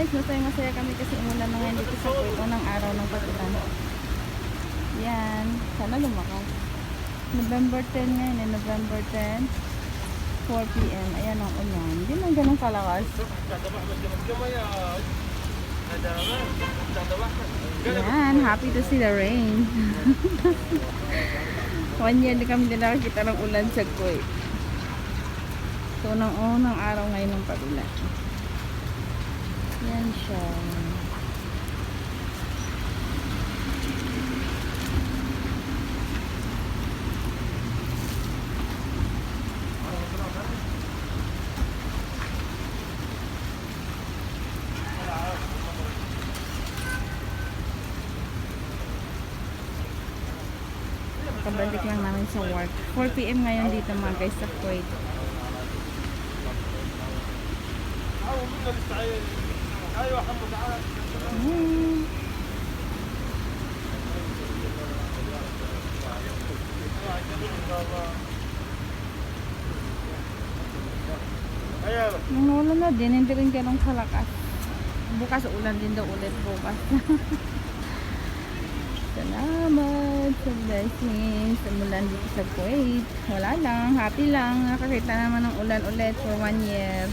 guys, masaya kami kasi umulan na ngayon dito sa Kuwait. Unang araw ng pag-ulan. Yan, sana lumakas. November 10 ngayon eh, November 10, 4 PM. Ayan ang ulan. Hindi man ganun kalakas. Yan, happy to see the rain. 1 year na kami din nakakita ng ulan sa Kuwait. So, unang araw ngayon ng pag-ulan. Yan siya. Kabalik lang namin sa work. 4 PM ngayon dito mga guys sa Kuwait. Nung ulan na din, hindi rin ganun kalakas. Bukas ulan din daw ulit bukas. Salamat sa blessings. Umulan dito sa Kuwait. Wala lang, happy lang. Nakakita naman ng ulan ulit for 1 year.